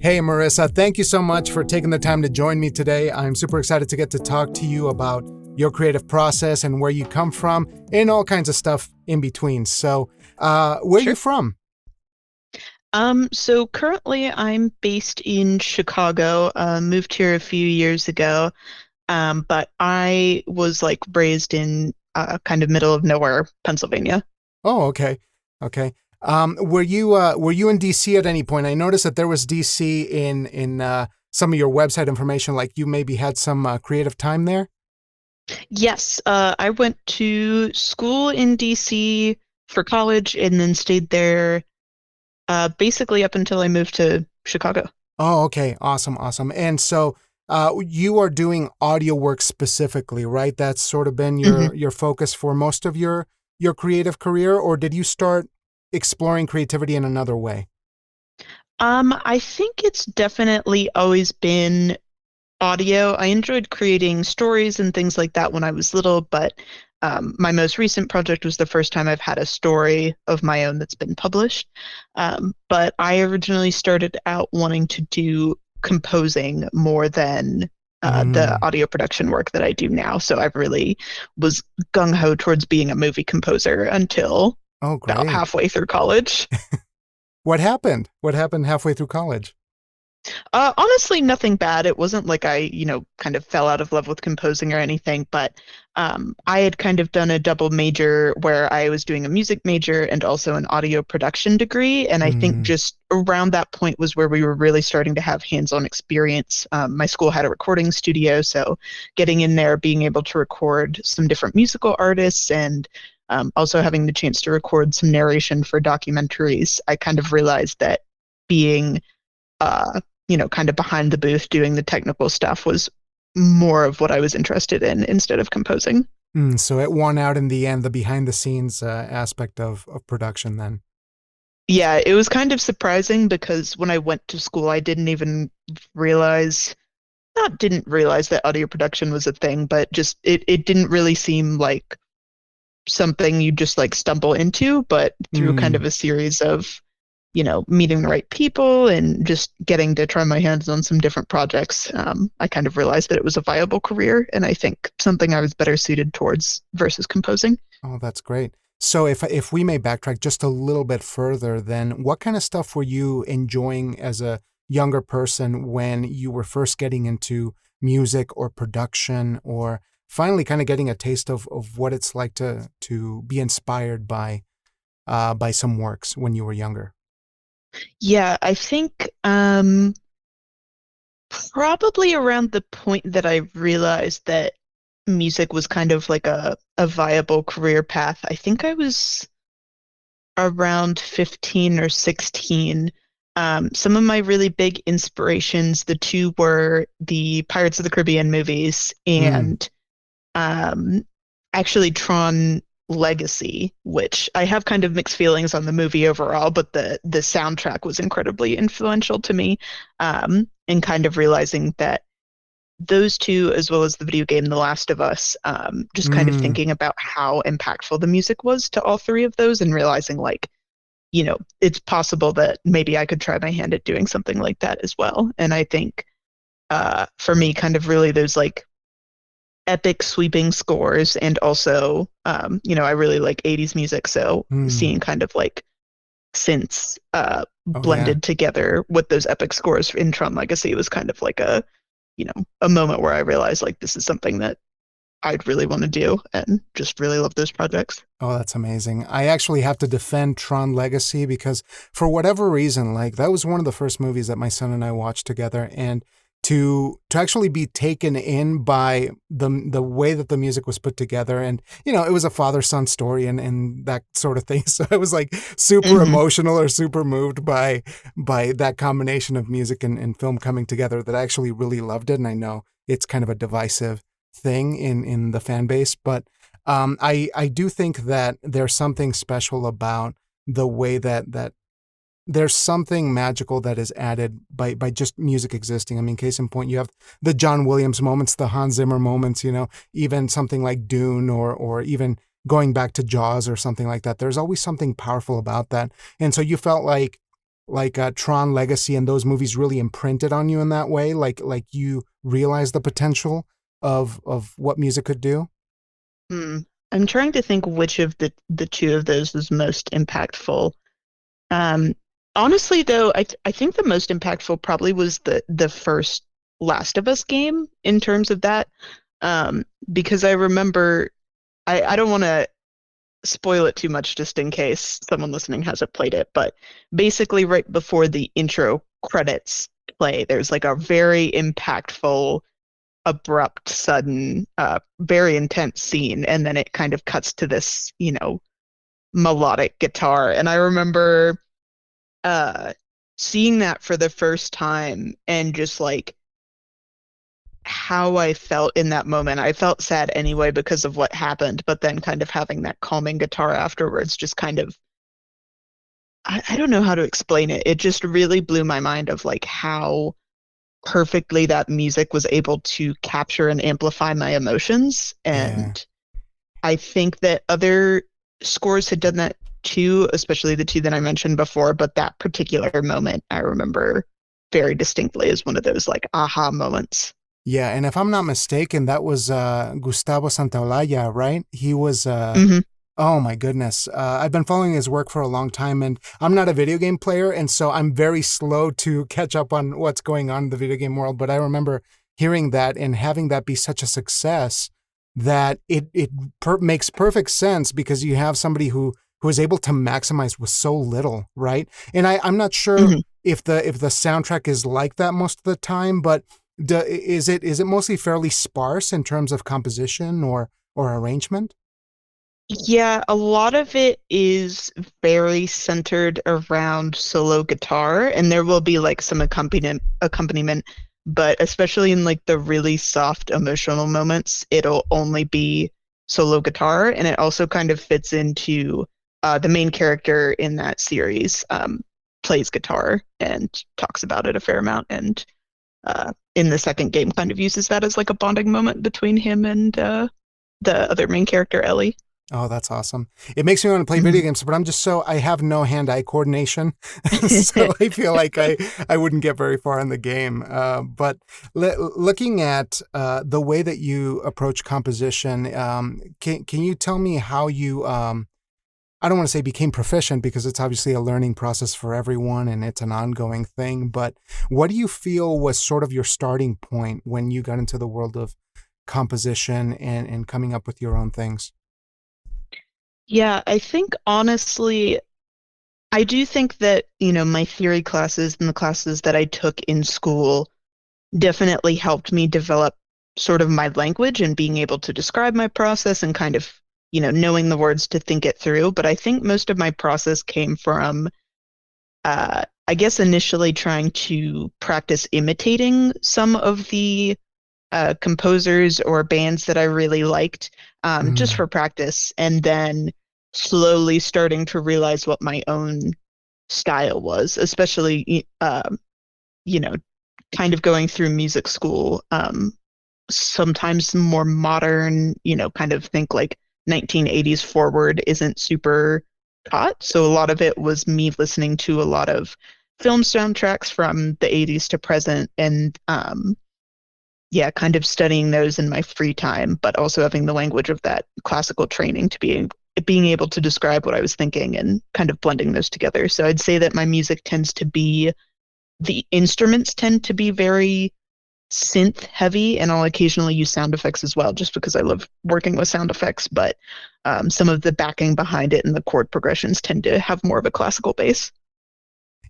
Hey, Marissa, thank you so much for taking the time to join me today. I'm super excited to get to talk to you about your creative process and where you come from and all kinds of stuff in between. So, where are you Sure. from? So currently I'm based in Chicago, moved here a few years ago. But I was like raised in kind of middle of nowhere, Pennsylvania. Oh, okay. Okay. Were you in DC at any point? I noticed that there was DC in some of your website information, like you maybe had some creative time there? Yes, I went to school in DC for college and then stayed there basically up until I moved to Chicago. Oh, okay. Awesome, awesome. And so you are doing audio work specifically, right? That's sort of been hmm your focus for most of your creative career, or did you start exploring creativity in another way? I think it's definitely always been audio. I enjoyed creating stories and things like that when I was little, but my most recent project was the first time I've had a story of my own that's been published. But I originally started out wanting to do composing more than the Mm. audio production work that I do now. So I really was gung ho towards being a movie composer until Oh, about great. halfway through college. What happened? What happened halfway through college? Honestly, nothing bad. It wasn't like I, kind of fell out of love with composing or anything, but I had kind of done a double major where I was doing a music major and also an audio production degree. And I think Mm. just around that point was where we were really starting to have hands-on experience. My school had a recording studio, so getting in there, being able to record some different musical artists and also having the chance to record some narration for documentaries, I kind of realized that being kind of behind the booth doing the technical stuff was more of what I was interested in instead of composing. So it won out in the end, the behind the scenes aspect of production then. Yeah, it was kind of surprising because when I went to school, I didn't even realize, not didn't realize that audio production was a thing, but just it didn't really seem like something you just like stumble into, but through kind Mm. of a series of meeting the right people and just getting to try my hands on some different projects, I kind of realized that it was a viable career and I think something I was better suited towards versus composing. Oh, that's great. So if we may backtrack just a little bit further, then what kind of stuff were you enjoying as a younger person when you were first getting into music or production, or finally kind of getting a taste of what it's like to be inspired by some works when you were younger? Yeah, I think probably around the point that I realized that music was kind of like a viable career path. I think I was around 15 or 16. Some of my really big inspirations, the two were the Pirates of the Caribbean movies Mm. and um, actually Tron Legacy, which I have kind of mixed feelings on the movie overall, but the soundtrack was incredibly influential to me, and kind of realizing that those two, as well as the video game The Last of Us, just kind of Mm. thinking about how impactful the music was to all three of those, and realizing like, it's possible that maybe I could try my hand at doing something like that as well. And I think for me, kind of really those like epic sweeping scores and also I really like 80s music, so Mm. seeing kind of like synths Oh yeah. blended together with those epic scores in Tron Legacy was kind of like a moment where I realized like this is something that I'd really want to do and just really love those projects. Oh, that's amazing. I actually have to defend Tron Legacy because for whatever reason, like that was one of the first movies that my son and I watched together, and to actually be taken in by the way that the music was put together, and it was a father-son story and that sort of thing. So I was like super hmm emotional or super moved by that combination of music and film coming together that I actually really loved it. And I know it's kind of a divisive thing in the fan base, but I do think that there's something special about the way that there's something magical that is added by just music existing. I mean, case in point, you have the John Williams moments, the Hans Zimmer moments, even something like Dune or even going back to Jaws or something like that. There's always something powerful about that. And so you felt like like Tron Legacy and those movies really imprinted on you in that way? Like you realized the potential of what music could do? Hmm. I'm trying to think which of the two of those was most impactful. Um, Honestly, though, I think the most impactful probably was the first Last of Us game in terms of that. Because I remember I don't want to spoil it too much just in case someone listening hasn't played it, but basically right before the intro credits play, there's like a very impactful, abrupt, sudden, very intense scene, and then it kind of cuts to this, melodic guitar. And I remember uh seeing that for the first time and just like how I felt in that moment. I felt sad anyway because of what happened, but then kind of having that calming guitar afterwards just kind of I don't know how to explain it. It just really blew my mind of like how perfectly that music was able to capture and amplify my emotions. Yeah. And I think that other scores had done that too, especially the two that I mentioned before, but that particular moment I remember very distinctly as one of those like aha moments. Yeah, and if I'm not mistaken, that was Gustavo Santaolalla, right? He was Hmm. oh my goodness. I've been following his work for a long time, and I'm not a video game player, and so I'm very slow to catch up on what's going on in the video game world. But I remember hearing that and having that be such a success that makes perfect sense because you have somebody who is able to maximize with so little, right? And I'm not sure Hmm. if the soundtrack is like that most of the time, but is it mostly fairly sparse in terms of composition or arrangement? Yeah, a lot of it is very centered around solo guitar, and there will be like some accompaniment, but especially in like the really soft emotional moments, it'll only be solo guitar, and it also kind of fits into the main character in that series plays guitar and talks about it a fair amount, and in the second game kind of uses that as like a bonding moment between him and the other main character, Ellie. Oh, that's awesome. It makes me want to play video games, but I have no hand-eye coordination. So I feel like I wouldn't get very far in the game. But looking at the way that you approach composition, can you tell me how you, I don't want to say became proficient because it's obviously a learning process for everyone and it's an ongoing thing, but what do you feel was sort of your starting point when you got into the world of composition and coming up with your own things? Yeah, I think honestly, I do think that, my theory classes and the classes that I took in school definitely helped me develop sort of my language and being able to describe my process and kind of, knowing the words to think it through. But I think most of my process came from, I guess, initially trying to practice imitating some of the composers or bands that I really liked, just Mm, for practice, and then slowly starting to realize what my own style was, especially, you know, kind of going through music school. Sometimes more modern, kind of think like 1980s forward isn't super taught. So a lot of it was me listening to a lot of film soundtracks from the 80s to present and yeah, kind of studying those in my free time, but also having the language of that classical training to being able to describe what I was thinking and kind of blending those together. So I'd say that my music tends to be the instruments tend to be very synth heavy, and I'll occasionally use sound effects as well, just because I love working with sound effects. But some of the backing behind it and the chord progressions tend to have more of a classical base.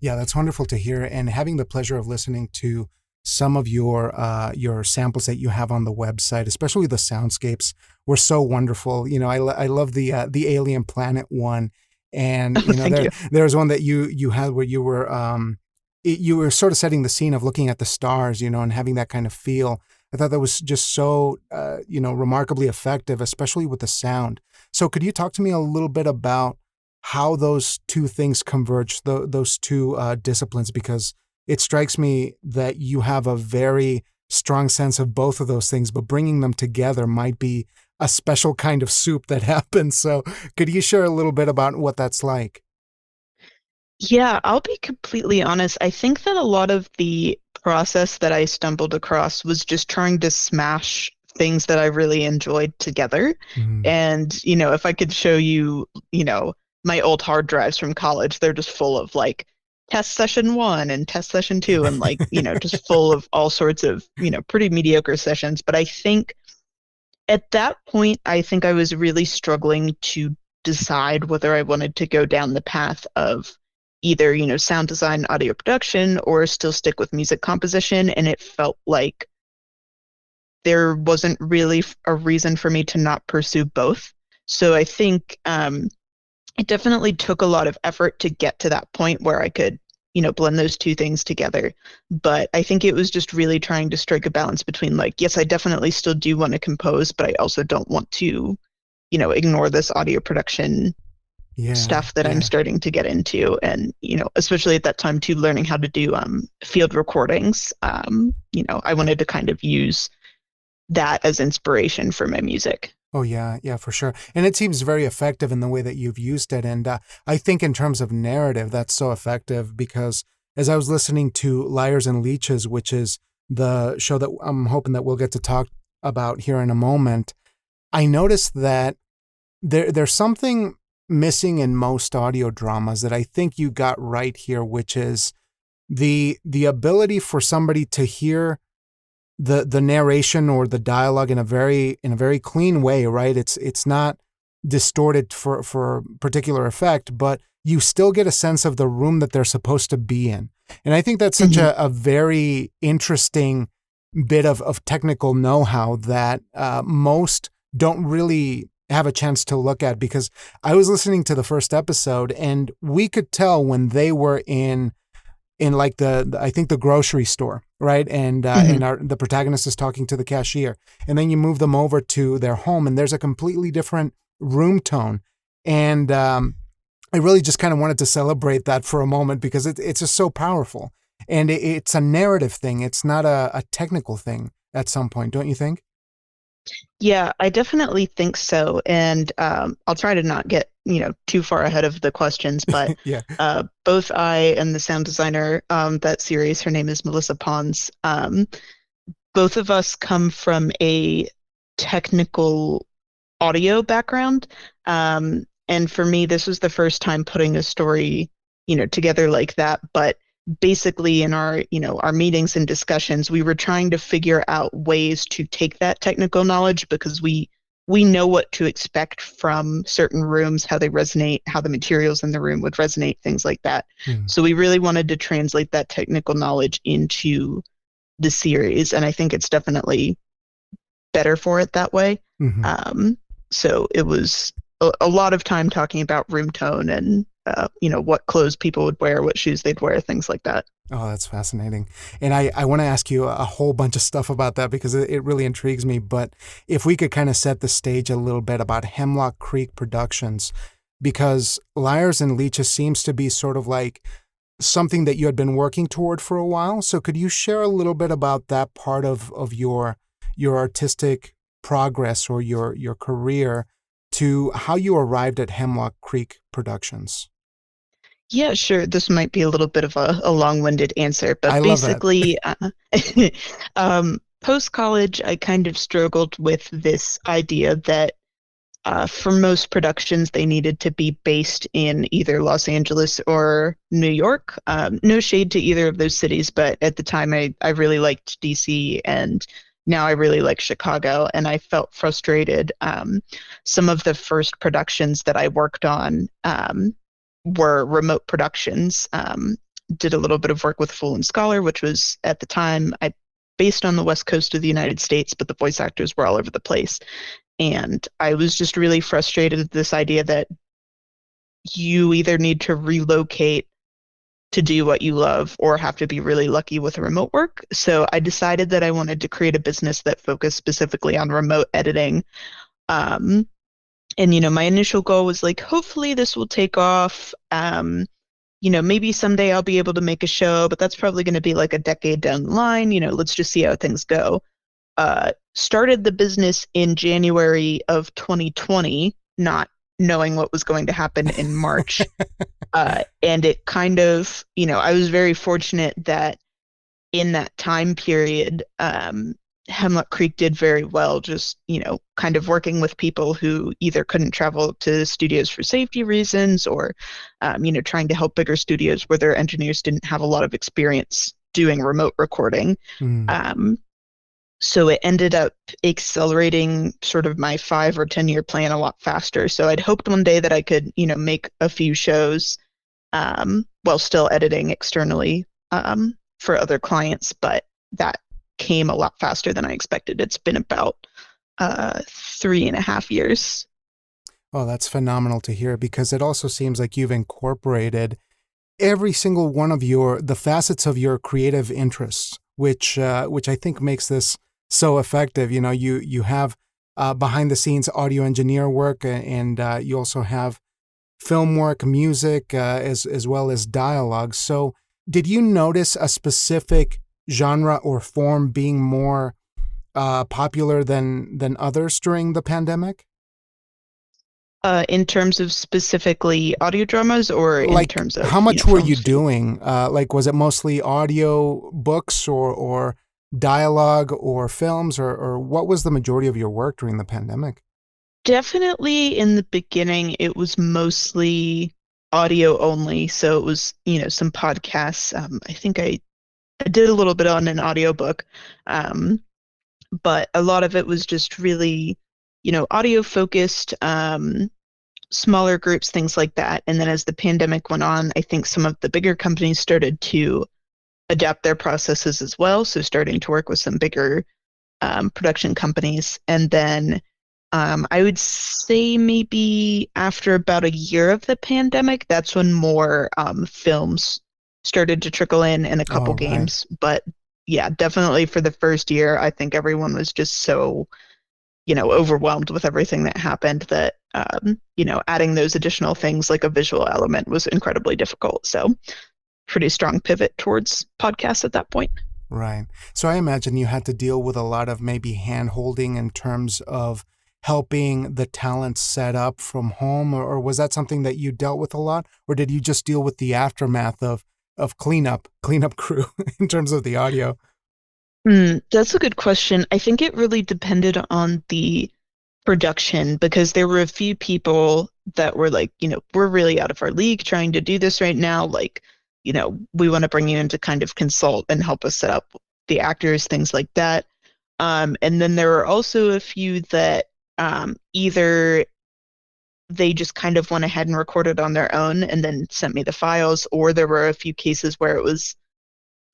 yeah, that's wonderful to hear. And having the pleasure of listening to some of your samples that you have on the website, especially the soundscapes, were so wonderful. I love the alien planet one, and Thank you. there was one that you had where you were sort of setting the scene of looking at the stars, and having that kind of feel. I thought that was just so remarkably effective, especially with the sound. So could you talk to me a little bit about how those two things converge, those two disciplines, because it strikes me that you have a very strong sense of both of those things, but bringing them together might be a special kind of soup that happens. So, could you share a little bit about what that's like? Yeah, I'll be completely honest. I think that a lot of the process that I stumbled across was just trying to smash things that I really enjoyed together. Mm. And, if I could show you, my old hard drives from college, they're just full of like test session one and test session two and like, just full of all sorts of, pretty mediocre sessions. But I think at that point, I think I was really struggling to decide whether I wanted to go down the path of either, sound design, audio production, or still stick with music composition. And it felt like there wasn't really a reason for me to not pursue both. So I think it definitely took a lot of effort to get to that point where I could, blend those two things together. But I think it was just really trying to strike a balance between like, yes, I definitely still do want to compose, but I also don't want to, ignore this audio production Yeah, stuff that I'm yeah. starting to get into. And, especially at that time too, learning how to do field recordings. I wanted to kind of use that as inspiration for my music. Oh yeah, yeah, for sure. And it seems very effective in the way that you've used it. And I think in terms of narrative, that's so effective because as I was listening to Liars and Leeches, which is the show that I'm hoping that we'll get to talk about here in a moment, I noticed that there's something missing in most audio dramas that I think you got right here, which is the ability for somebody to hear the narration or the dialogue in a very clean way, right? It's not distorted for particular effect, but you still get a sense of the room that they're supposed to be in. And I think that's such Mhm. a very interesting bit of technical know-how that most don't really have a chance to look at, because I was listening to the first episode and we could tell when they were in like I think the grocery store, right? Mhm. And the protagonist is talking to the cashier, and then you move them over to their home, and there's a completely different room tone. And I really just kind of wanted to celebrate that for a moment because it's just so powerful, and it's a narrative thing. It's not a technical thing. At some point, don't you think? Yeah, I definitely think so. And I'll try to not get, too far ahead of the questions, but Yeah. both I and the sound designer that series, her name is Melissa Pons, both of us come from a technical audio background. And for me, this was the first time putting a story, together like that. But basically in our, our meetings and discussions, we were trying to figure out ways to take that technical knowledge because we know what to expect from certain rooms, how they resonate, how the materials in the room would resonate, things like that. Mm-hmm. So we really wanted to translate that technical knowledge into the series, and I think it's definitely better for it that way. Mm-hmm. Um, so it was a lot of time talking about room tone and what clothes people would wear, what shoes they'd wear, things like that. Oh, that's fascinating. And I want to ask you a whole bunch of stuff about that because it really intrigues me. But if we could kind of set the stage a little bit about Hemlock Creek Productions, because Liars and Leeches seems to be sort of like something that you had been working toward for a while. So could you share a little bit about that part of your artistic progress or your career to how you arrived at Hemlock Creek Productions? Yeah, sure. This might be a little bit of a long-winded answer, I but love that. basically, post-college, I kind of struggled with this idea that for most productions, they needed to be based in either Los Angeles or New York. No shade to either of those cities, but at the time, I really liked DC, and now I really like Chicago, and I felt frustrated. Some of the first productions that I worked on were remote productions. Did a little bit of work with Fool and Scholar, which was at the time I based on the west coast of the United States, but the voice actors were all over the place. And I was just really frustrated at this idea that you either need to relocate to do what you love or have to be really lucky with remote work. So I decided that I wanted to create a business that focused specifically on remote editing. Um, and, my initial goal was like, hopefully this will take off. Maybe someday I'll be able to make a show, but that's probably going to be like a decade down the line. Let's just see how things go. Started the business in January of 2020, not knowing what was going to happen in March. And it kind of, I was very fortunate that in that time period, Hemlock Creek did very well, just, kind of working with people who either couldn't travel to studios for safety reasons or, trying to help bigger studios where their engineers didn't have a lot of experience doing remote recording. Mm. So it ended up accelerating sort of my 5 or 10 year plan a lot faster. So I'd hoped one day that I could, make a few shows while still editing externally for other clients, but that came a lot faster than I expected. It's been about 3.5 years. Oh, that's phenomenal to hear, because it also seems like you've incorporated every single one of the facets of your creative interests, which I think makes this so effective. You have behind the scenes audio engineer work, and you also have film work, music, as well as dialogue. So did you notice a specific genre or form being more popular than others during the pandemic? In terms of specifically audio dramas, or in Like, terms how of, much were you films too? doing? Like, was it mostly audio books or dialogue or films, or what was the majority of your work during the pandemic? Definitely in the beginning, it was mostly audio only. So it was, some podcasts. I think I did a little bit on an audiobook, but a lot of it was just really, audio focused, smaller groups, things like that. And then as the pandemic went on, I think some of the bigger companies started to adapt their processes as well. So starting to work with some bigger production companies. And then I would say maybe after about a year of the pandemic, that's when more films started to trickle in and a couple Oh, right. games. But yeah, definitely for the first year, I think everyone was just so, overwhelmed with everything that happened that, adding those additional things like a visual element was incredibly difficult. So pretty strong pivot towards podcasts at that point. Right. So I imagine you had to deal with a lot of maybe hand holding in terms of helping the talent set up from home, or was that something that you dealt with a lot, or did you just deal with the aftermath of cleanup crew in terms of the audio? That's a good question. I think it really depended on the production because there were a few people that were like, we're really out of our league trying to do this right now. Like, we want to bring you in to kind of consult and help us set up the actors, things like that. And then there were also a few that either they just kind of went ahead and recorded on their own and then sent me the files, or there were a few cases where it was,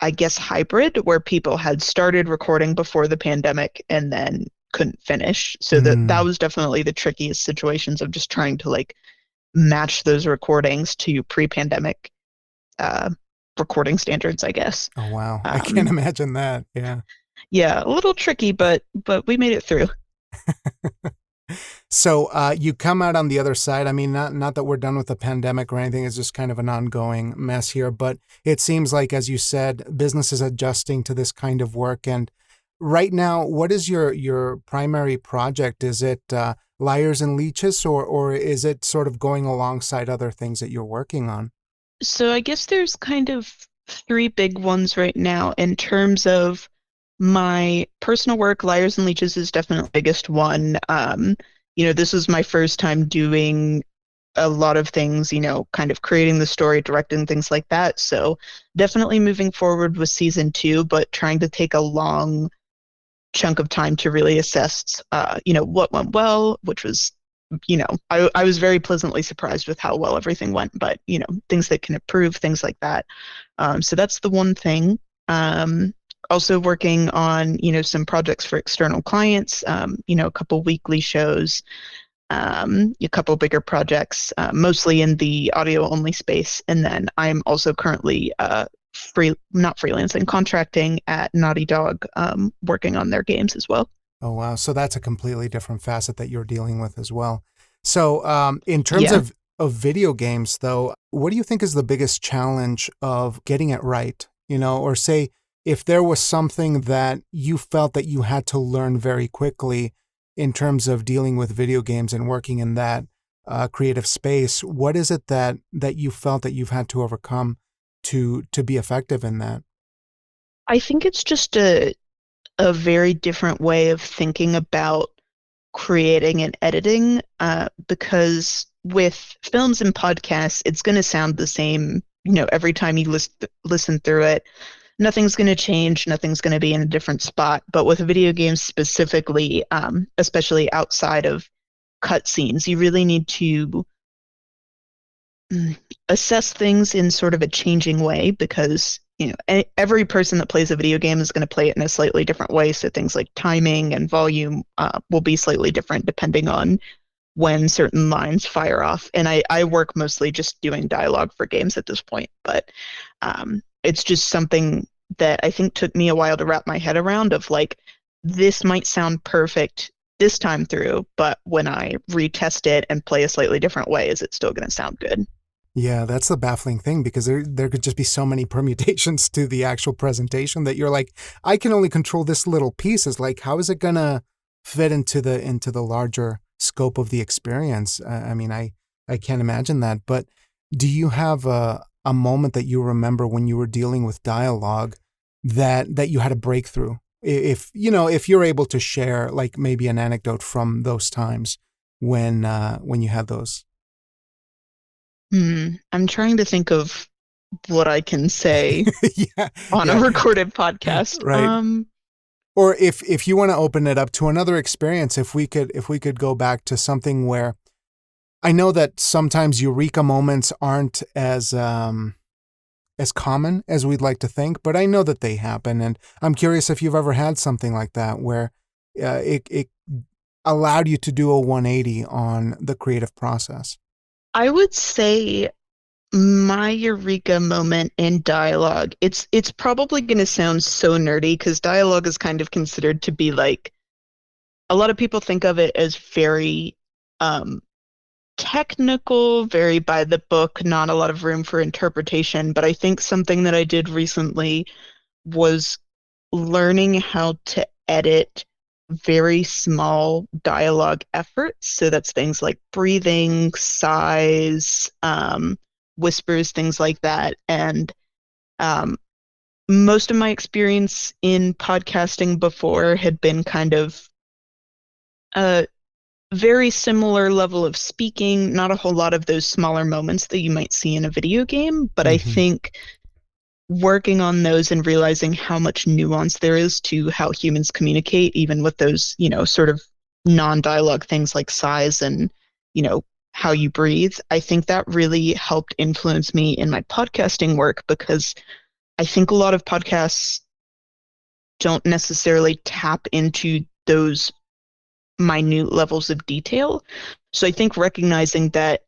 I guess, hybrid, where people had started recording before the pandemic and then couldn't finish. So that Mm. was definitely the trickiest situations of just trying to like match those recordings to pre-pandemic uh, recording standards, I guess. Oh, wow. I can't Um, imagine that. Yeah. yeah, a little tricky, but we made it through. So you come out on the other side. I mean, not that we're done with the pandemic or anything. It's just kind of an ongoing mess here. But it seems like, as you said, business is adjusting to this kind of work. And right now, what is your primary project? Is it Liars and Leeches, or is it sort of going alongside other things that you're working on? So I guess there's kind of three big ones right now in terms of my personal work. Liars and Leeches is definitely the biggest one. This was my first time doing a lot of things, kind of creating the story, directing things like that. So definitely moving forward with season two, but trying to take a long chunk of time to really assess, what went well, which was, I was very pleasantly surprised with how well everything went, but, things that can improve, things like that. So that's the one thing. Also working on, some projects for external clients, a couple weekly shows, a couple bigger projects, mostly in the audio only space. And then I'm also currently not freelancing, contracting at Naughty Dog, working on their games as well. Oh, wow. So that's a completely different facet that you're dealing with as well. So, in terms Yeah. of video games, though, what do you think is the biggest challenge of getting it right? Or say if there was something that you felt that you had to learn very quickly in terms of dealing with video games and working in that creative space. What is it that you felt that you've had to overcome to be effective in that? I think it's just a very different way of thinking about creating and editing, because with films and podcasts, it's going to sound the same, every time you listen through it. Nothing's going to change, nothing's going to be in a different spot. But with video games specifically, especially outside of cutscenes, you really need to assess things in sort of a changing way, because every person that plays a video game is going to play it in a slightly different way, so things like timing and volume will be slightly different depending on when certain lines fire off. And I work mostly just doing dialogue for games at this point, but it's just something that I think took me a while to wrap my head around, of like, this might sound perfect this time through, but when I retest it and play a slightly different way, is it still going to sound good? Yeah, that's the baffling thing, because there could just be so many permutations to the actual presentation that you're like, I can only control this little piece. Is like, how is it gonna fit into the larger scope of the experience? I mean, I can't imagine that. But do you have a moment that you remember when you were dealing with dialogue that you had a breakthrough? If you're able to share, like, maybe an anecdote from those times when you had those. I'm trying to think of what I can say Yeah, on a yeah, recorded podcast. right. Or if you want to open it up to another experience, if we could go back to something where I know that sometimes eureka moments aren't as common as we'd like to think, but I know that they happen, and I'm curious if you've ever had something like that where it allowed you to do a 180 on the creative process. I would say my eureka moment in dialogue, it's probably going to sound so nerdy, because dialogue is kind of considered to be like, a lot of people think of it as very um, technical, very by the book, not a lot of room for interpretation. But I think something that I did recently was learning how to edit very small dialogue efforts. So that's things like breathing, sighs, whispers, things like that. And um, most of my experience in podcasting before had been kind of a very similar level of speaking, not a whole lot of those smaller moments that you might see in a video game. But I Hmm. think working on those and realizing how much nuance there is to how humans communicate, even with those, sort of non-dialogue things like sighs and, you know, how you breathe, I think that really helped influence me in my podcasting work, because I think a lot of podcasts don't necessarily tap into those minute levels of detail. So I think recognizing that,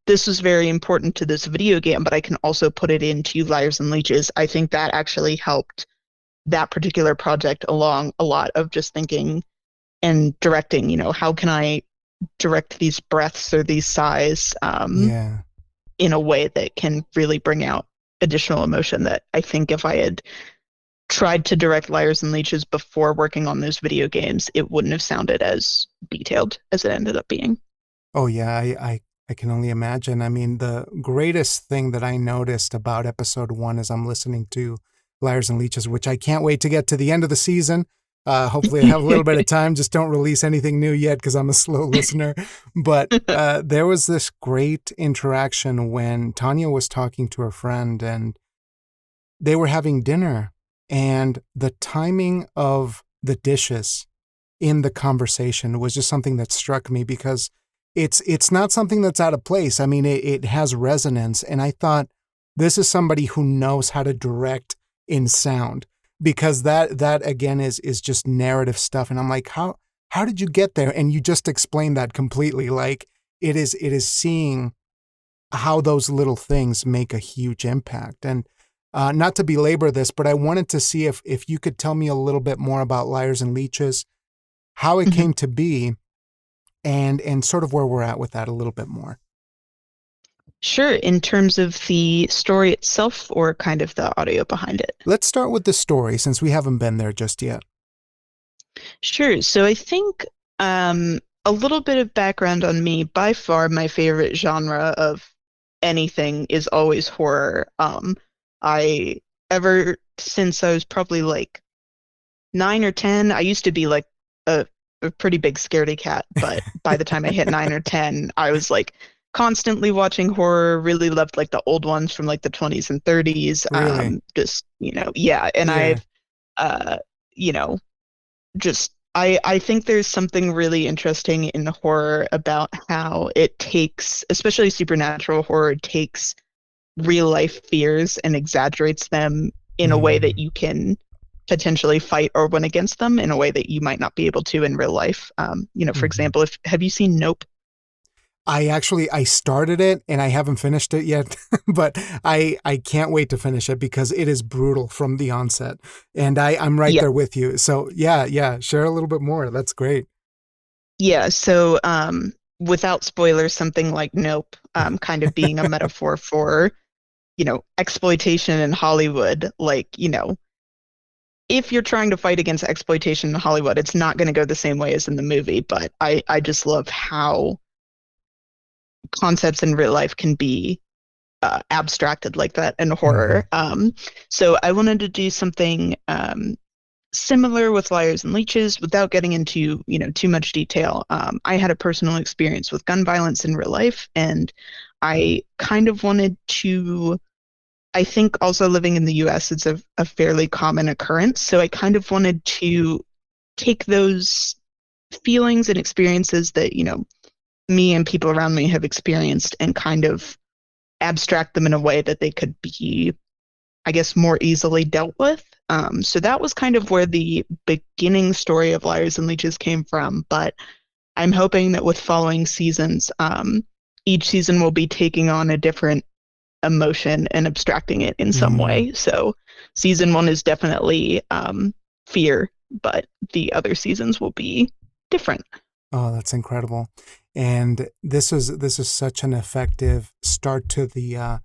this is very important to this video game, but I can also put it into Liars and Leeches, I think that actually helped that particular project along a lot, of just thinking and directing, how can I direct these breaths or these sighs Yeah. in a way that can really bring out additional emotion, that I think if I had tried to direct Liars and Leeches before working on those video games, it wouldn't have sounded as detailed as it ended up being. Oh yeah, I can only imagine. I mean, the greatest thing that I noticed about episode one as I'm listening to Liars and Leeches, which I can't wait to get to the end of the season. Hopefully, I have a little bit of time. Just don't release anything new yet because I'm a slow listener. But there was this great interaction when Tanya was talking to her friend, and they were having dinner, and the timing of the dishes in the conversation was just something that struck me, because it's not something that's out of place. I mean, it has resonance, and I thought this is somebody who knows how to direct in sound, because that again is just narrative stuff, and I'm like, how did you get there? And you just explained that completely. Like, it is seeing how those little things make a huge impact. And not to belabor this, but I wanted to see if you could tell me a little bit more about Liars and Leeches, how it Mhm. came to be, and sort of where we're at with that a little bit more. Sure, in terms of the story itself or kind of the audio behind it. Let's start with the story since we haven't been there just yet. Sure. So I think a little bit of background on me. By far, my favorite genre of anything is always horror. I ever since I was probably like 9 or 10, I used to be like a, a pretty big scaredy cat, but by the time I hit 9 or 10, I was like constantly watching horror, really loved like the old ones from like the 20s and 30s. Really? Just, yeah. And Yeah. uh, you know, I think there's something really interesting in horror about how it takes, especially supernatural horror, takes real life fears and exaggerates them in a way that Mm. you can potentially fight or win against them in a way that you might not be able to in real life. For Mhm. example, if have you seen Nope? I started it and I haven't finished it yet, but I can't wait to finish it because it is brutal from the onset. And I'm right Yeah, there with you. So yeah, yeah, share a little bit more. That's great. yeah. So without spoilers, something like Nope, kind of being a metaphor for exploitation in Hollywood. Like, if you're trying to fight against exploitation in Hollywood, it's not going to go the same way as in the movie. But I just love how concepts in real life can be abstracted like that in horror. Hmm. So I wanted to do something similar with Liars and Leeches without getting into too much detail. I had a personal experience with gun violence in real life, and I kind of wanted to. I think also living in the US, it's a fairly common occurrence. So I kind of wanted to take those feelings and experiences that, me and people around me have experienced and kind of abstract them in a way that they could be, I guess, more easily dealt with. So that was kind of where the beginning story of Liars and Leeches came from. But I'm hoping that with following seasons, each season will be taking on a different emotion and abstracting it in some Mm. way. So season one is definitely fear, but the other seasons will be different. Oh, that's incredible. And this is such an effective start to the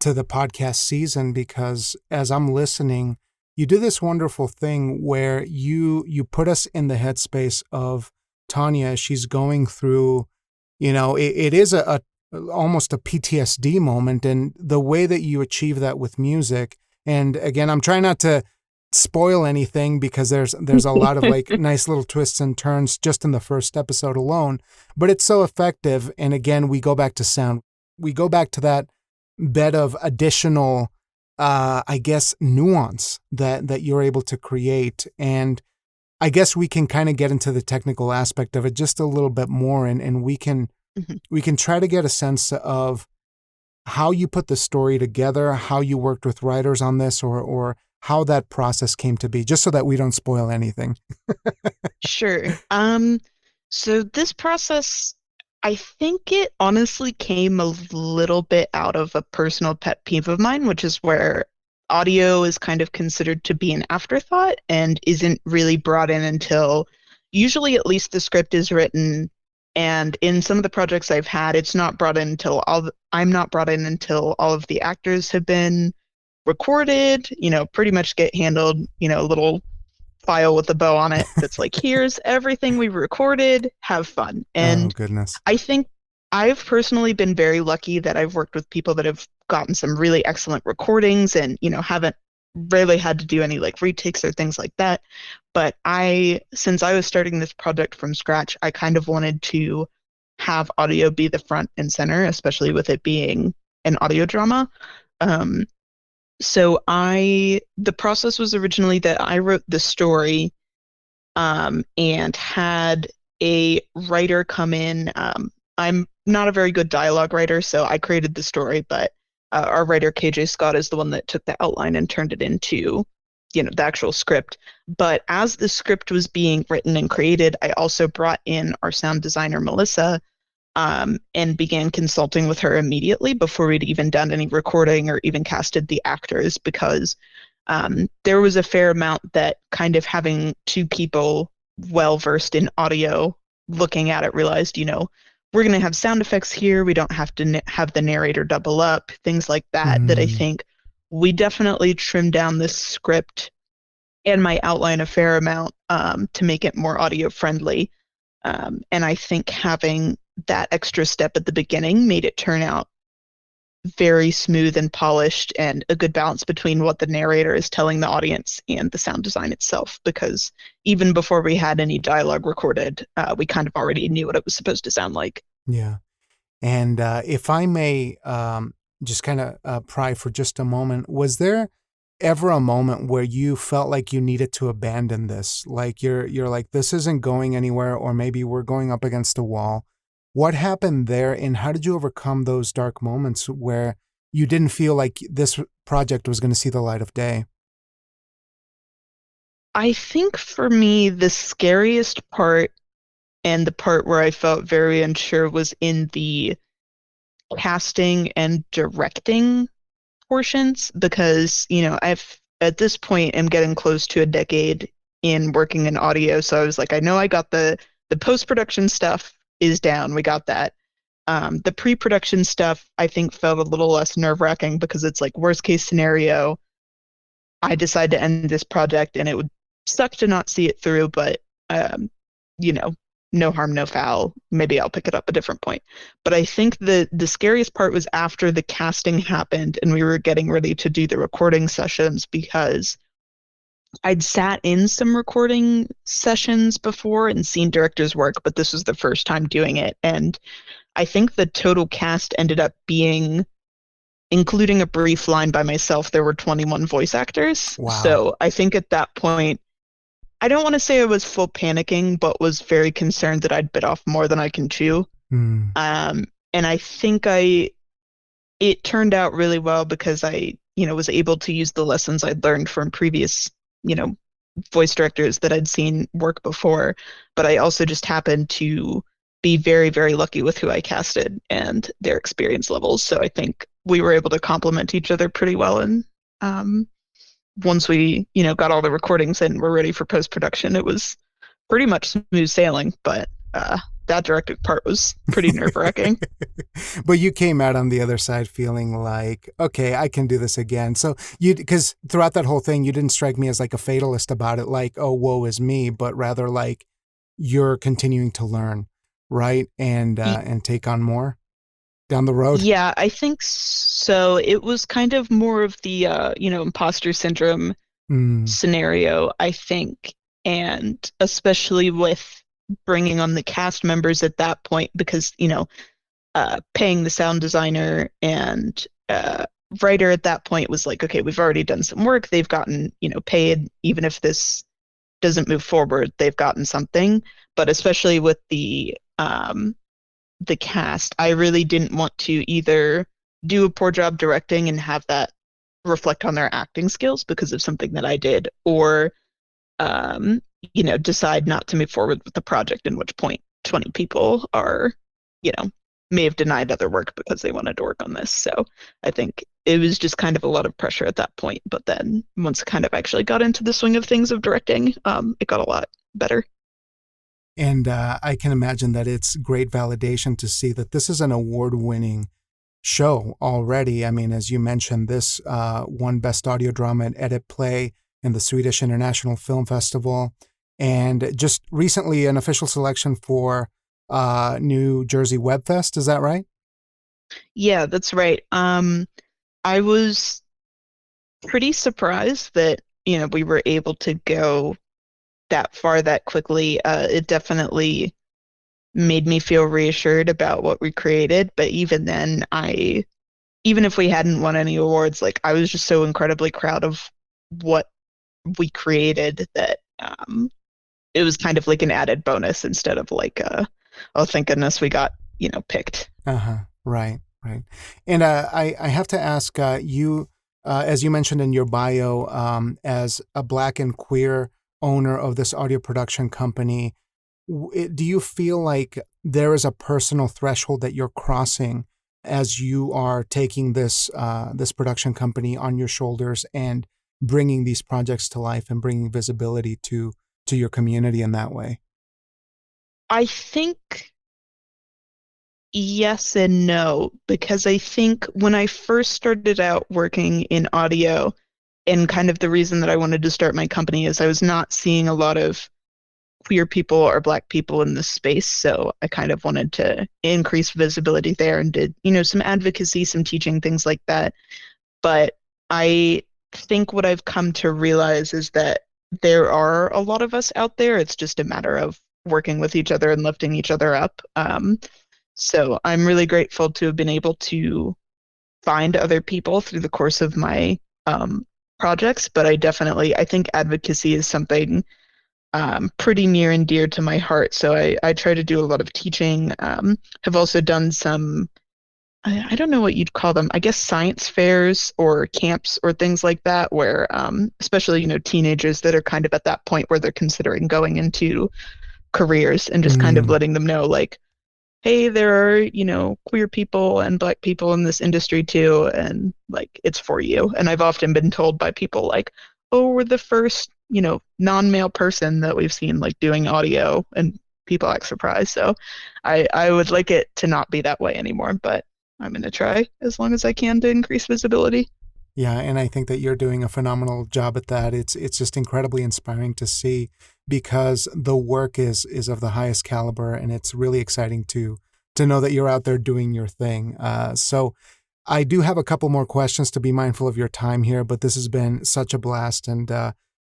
podcast season because as I'm listening, you do this wonderful thing where you put us in the headspace of Tanya as she's going through, it is almost a PTSD moment, and the way that you achieve that with music. And again, I'm trying not to spoil anything because there's a lot of like nice little twists and turns just in the first episode alone, but it's so effective. And again, we go back to sound. We go back to that bed of additional I guess nuance that you're able to create. And I guess we can kind of get into the technical aspect of it just a little bit more, and we can try to get a sense of how you put the story together, how you worked with writers on this, or how that process came to be, just so that we don't spoil anything. Sure. So this process, I think it honestly came a little bit out of a personal pet peeve of mine, which is where audio is kind of considered to be an afterthought and isn't really brought in until usually at least the script is written. And in some of the projects I've had, it's not brought in until I'm not brought in until all of the actors have been recorded, pretty much get handled, a little file with a bow on it that's like, here's everything we recorded, have fun. Oh And goodness. I think I've personally been very lucky that I've worked with people that have gotten some really excellent recordings and, haven't rarely had to do any like retakes or things like that. But since I was starting this project from scratch, I kind of wanted to have audio be the front and center, especially with it being an audio drama. Um, the process was originally that I wrote the story and had a writer come in. I'm not a very good dialogue writer, so I created the story, but our writer KJ Scott is the one that took the outline and turned it into, the actual script. But as the script was being written and created, I also brought in our sound designer Melissa, and began consulting with her immediately before we'd even done any recording or even casted the actors because there was a fair amount that kind of having two people well versed in audio looking at it realized, we're going to have sound effects here. We don't have to have the narrator double up, things like that, that I Mm. think we definitely trimmed down this script and my outline a fair amount to make it more audio friendly. And I think having that extra step at the beginning made it turn out very smooth and polished and a good balance between what the narrator is telling the audience and the sound design itself. Because even before we had any dialogue recorded, we kind of already knew what it was supposed to sound like. Yeah. And if I may just kind of pry for just a moment, was there ever a moment where you felt like you needed to abandon this? Like you're like, this isn't going anywhere, or maybe we're going up against a wall. What happened there, and how did you overcome those dark moments where you didn't feel like this project was going to see the light of day? I think for me, the scariest part and the part where I felt very unsure was in the casting and directing portions because, I've at this point am getting close to a decade in working in audio. So I was like, I know I got the post-production stuff is down. We got that. The pre-production stuff I think felt a little less nerve-wracking because it's like worst case scenario, I decide to end this project and it would suck to not see it through, but um, you know, no harm, no foul. Maybe I'll pick it up a different point. But I think the scariest part was after the casting happened and we were getting ready to do the recording sessions because I'd sat in some recording sessions before and seen directors work, but this was the first time doing it. And I think the total cast ended up being, including a brief line by myself, there were 21 voice actors. Wow. So I think at that point, I don't want to say I was full panicking, but was very concerned that I'd bit off more than I can chew. Hmm. Um, and I think it turned out really well because I, was able to use the lessons I'd learned from previous, you know, voice directors that I'd seen work before. But I also just happened to be very, very lucky with who I casted and their experience levels. So I think we were able to complement each other pretty well. And um, once we, got all the recordings and were ready for post production, it was pretty much smooth sailing. But that directing part was pretty nerve wracking. But you came out on the other side feeling like, okay, I can do this again. So because throughout that whole thing, you didn't strike me as like a fatalist about it, like, oh, woe is me, but rather like you're continuing to learn, right? And take on more down the road. Yeah, I think so. It was kind of more of the imposter syndrome Mm, scenario, I think, and especially with bringing on the cast members at that point because, paying the sound designer and writer at that point was like, okay, we've already done some work. They've gotten, paid, even if this doesn't move forward, they've gotten something. But especially with the cast, I really didn't want to either do a poor job directing and have that reflect on their acting skills because of something that I did, or um, decide not to move forward with the project, in which point 20 people are, you know, may have denied other work because they wanted to work on this. So I think it was just kind of a lot of pressure at that point. But then once I kind of actually got into the swing of things of directing, it got a lot better. and I can imagine that it's great validation to see that this is an award-winning show already. I mean, as you mentioned, this won Best Audio Drama at Edit Play in the Swedish International Film Festival, and just recently an official selection for New Jersey Web Fest. Is that right? Yeah, that's right. I was pretty surprised that, we were able to go that far that quickly. It definitely made me feel reassured about what we created. But even then, even if we hadn't won any awards, like I was just so incredibly proud of what we created that it was kind of like an added bonus instead of like, oh, thank goodness we got, picked. Uh-huh. Right, right. And I have to ask you, as you mentioned in your bio, as a Black and queer owner of this audio production company, do you feel like there is a personal threshold that you're crossing as you are taking this production company on your shoulders and bringing these projects to life and bringing visibility to your community in that way? I think yes and no, because I think when I first started out working in audio, and kind of the reason that I wanted to start my company is I was not seeing a lot of queer people or Black people in this space. So I kind of wanted to increase visibility there and did, some advocacy, some teaching, things like that. But I think what I've come to realize is that there are a lot of us out there. It's just a matter of working with each other and lifting each other up. So I'm really grateful to have been able to find other people through the course of my projects. But I think advocacy is something pretty near and dear to my heart. So I try to do a lot of teaching. Have also done some, I don't know what you'd call them, I guess science fairs or camps or things like that, where especially, teenagers that are kind of at that point where they're considering going into careers and just kind of Mm. letting them know, like, hey, there are, queer people and Black people in this industry too, and like it's for you. And I've often been told by people like, oh, we're the first, non-male person that we've seen like doing audio, and people act surprised. So I would like it to not be that way anymore, but I'm gonna try as long as I can to increase visibility. Yeah, and I think that you're doing a phenomenal job at that. It's just incredibly inspiring to see because the work is of the highest caliber, and it's really exciting to know that you're out there doing your thing. So I do have a couple more questions to be mindful of your time here, but this has been such a blast, and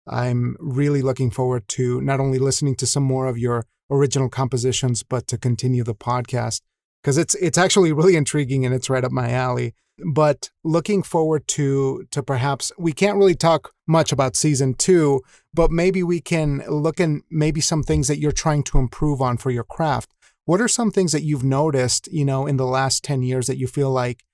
I'm really looking forward to not only listening to some more of your original compositions, but to continue the podcast because it's actually really intriguing and it's right up my alley. But looking forward to perhaps we can't really talk much about season 2, but maybe we can look in maybe some things that you're trying to improve on for your craft. What are some things that you've noticed, in the last 10 years that you feel like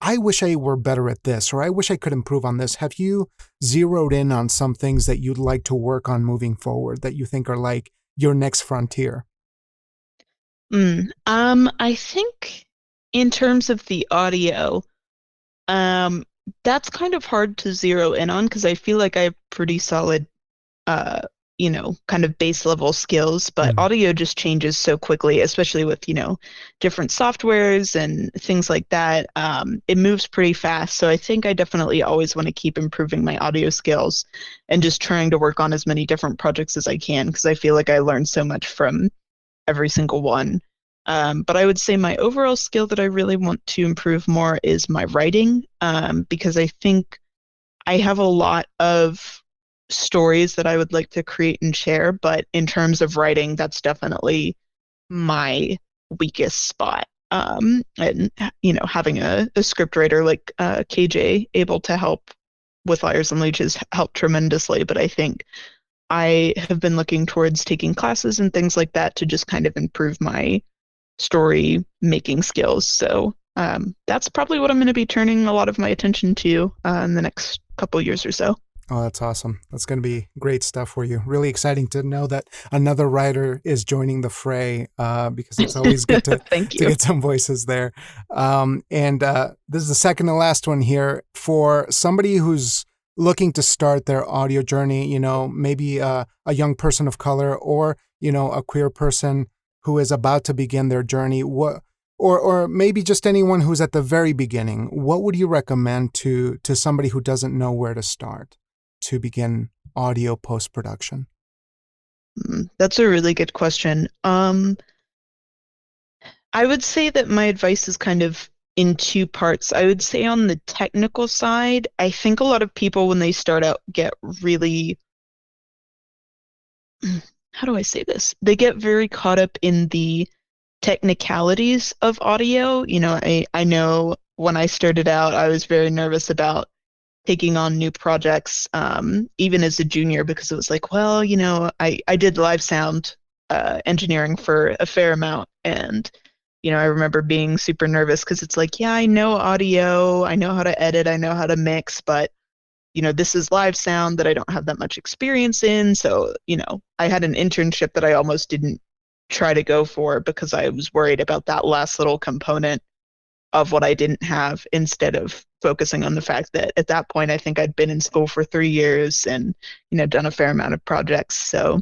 I wish I were better at this, or I wish I could improve on this? Have you zeroed in on some things that you'd like to work on moving forward that you think are like your next frontier? I think in terms of the audio, um, that's kind of hard to zero in on because I feel like I have pretty solid, uh, kind of base level skills, but Mm. audio just changes so quickly, especially with, different softwares and things like that. It moves pretty fast. So I think I definitely always want to keep improving my audio skills and just trying to work on as many different projects as I can because I feel like I learned so much from every single one. But I would say my overall skill that I really want to improve more is my writing, because I think I have a lot of stories that I would like to create and share, but in terms of writing, that's definitely my weakest spot. And having a script writer like KJ able to help with Liars and Leeches helped tremendously. But I think I have been looking towards taking classes and things like that to just kind of improve my story making skills. So that's probably what I'm going to be turning a lot of my attention to in the next couple years or so. Oh, that's awesome. That's going to be great stuff for you. Really exciting to know that another writer is joining the fray because it's always good Thank to you. get some voices there. And this is the second to last one here. For somebody who's looking to start their audio journey, maybe a young person of color or, a queer person who is about to begin their journey, or maybe just anyone who's at the very beginning, what would you recommend to somebody who doesn't know where to start to begin audio post-production? That's a really good question. I would say that my advice is kind of in two parts. I would say on the technical side, I think a lot of people when they start out get really, how do I say this? They get very caught up in the technicalities of audio. I know when I started out, I was very nervous about taking on new projects, even as a junior, because it was like, well, I did live sound engineering for a fair amount. And, I remember being super nervous because it's like, yeah, I know audio, I know how to edit, I know how to mix, but, this is live sound that I don't have that much experience in. So, I had an internship that I almost didn't try to go for because I was worried about that last little component of what I didn't have instead of focusing on the fact that at that point I think I'd been in school for 3 years and done a fair amount of projects. So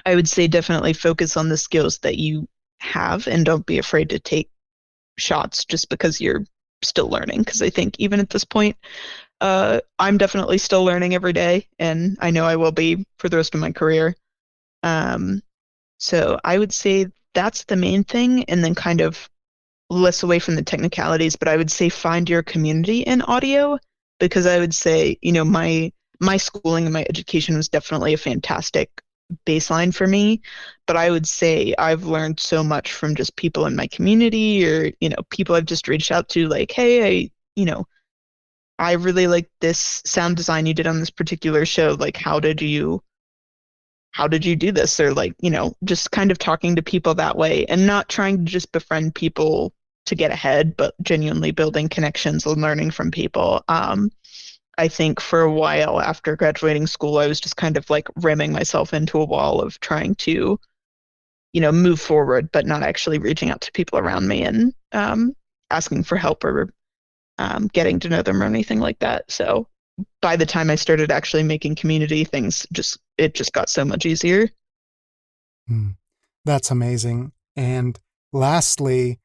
I would say definitely focus on the skills that you have and don't be afraid to take shots just because you're still learning. Because I think even at this point, I'm definitely still learning every day, and I know I will be for the rest of my career. So I would say that's the main thing, and then kind of less away from the technicalities, but I would say find your community in audio, because I would say, my schooling and my education was definitely a fantastic baseline for me, but I would say I've learned so much from just people in my community, or, people I've just reached out to, like, hey, I really like this sound design you did on this particular show. Like, how did you do this? Or, like, just kind of talking to people that way, and not trying to just befriend people to get ahead, but genuinely building connections and learning from people. I think for a while after graduating school, I was just kind of like ramming myself into a wall of trying to, move forward, but not actually reaching out to people around me and asking for help, or getting to know them or anything like that. So by the time I started actually making community things, it just got so much easier. That's amazing. And lastly,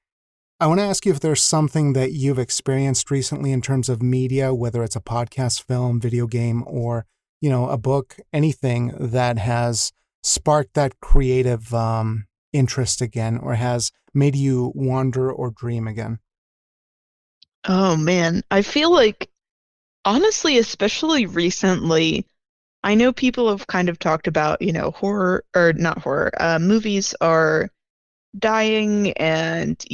I want to ask you if there's something that you've experienced recently in terms of media, whether it's a podcast, film, video game, or, a book, anything that has sparked that creative interest again, or has made you wander or dream again. Oh man, I feel like, honestly, especially recently, I know people have kind of talked about, horror, or not horror, movies are dying, and,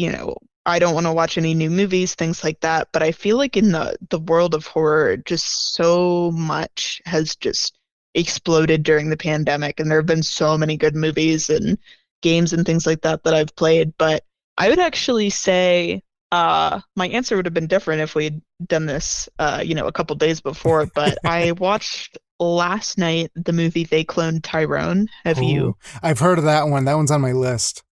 I don't want to watch any new movies, things like that. But I feel like in the world of horror, just so much has just exploded during the pandemic, and there have been so many good movies and games and things like that that I've played. But I would actually say my answer would have been different if we'd done this, a couple days before. But I watched last night the movie They Cloned Tyrone. Have Oh, you? I've heard of that one. That one's on my list.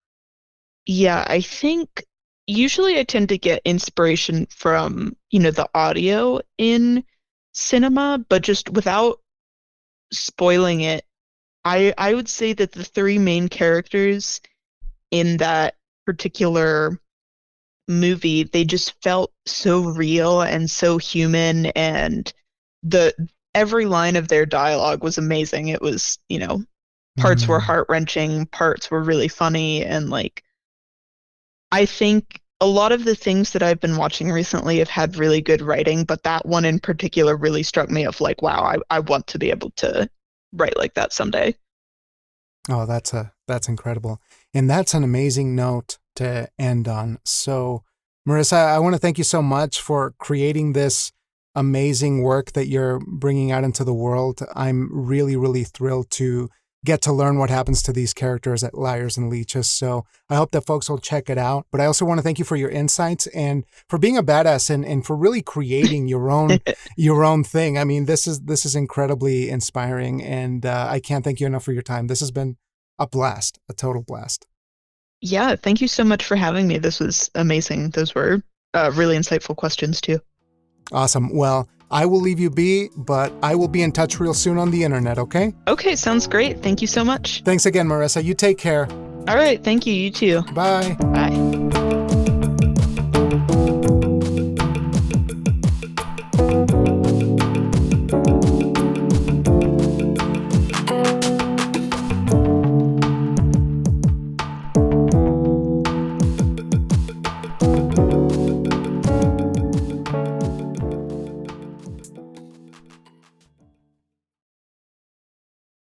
Yeah, I think usually I tend to get inspiration from, the audio in cinema, but just without spoiling it, I would say that the three main characters in that particular movie, they just felt so real and so human, and the every line of their dialogue was amazing. It was, parts were Mm. heart-wrenching, parts were really funny, and, like, I think a lot of the things that I've been watching recently have had really good writing, but that one in particular really struck me of like, wow, I want to be able to write like that someday. Oh, that's incredible. And that's an amazing note to end on. So, Marissa, I want to thank you so much for creating this amazing work that you're bringing out into the world. I'm really, really thrilled to get to learn what happens to these characters at Liars and Leeches. So I hope that folks will check it out. But I also want to thank you for your insights and for being a badass, and for really creating your own thing. I mean, this is incredibly inspiring, and I can't thank you enough for your time. This has been a blast, a total blast. Yeah, thank you so much for having me. This was amazing. Those were really insightful questions too. Awesome. Well, I will leave you be, but I will be in touch real soon on the internet, okay? Okay, sounds great. Thank you so much. Thanks again, Marissa. You take care. All right, thank you. You too. Bye. Bye.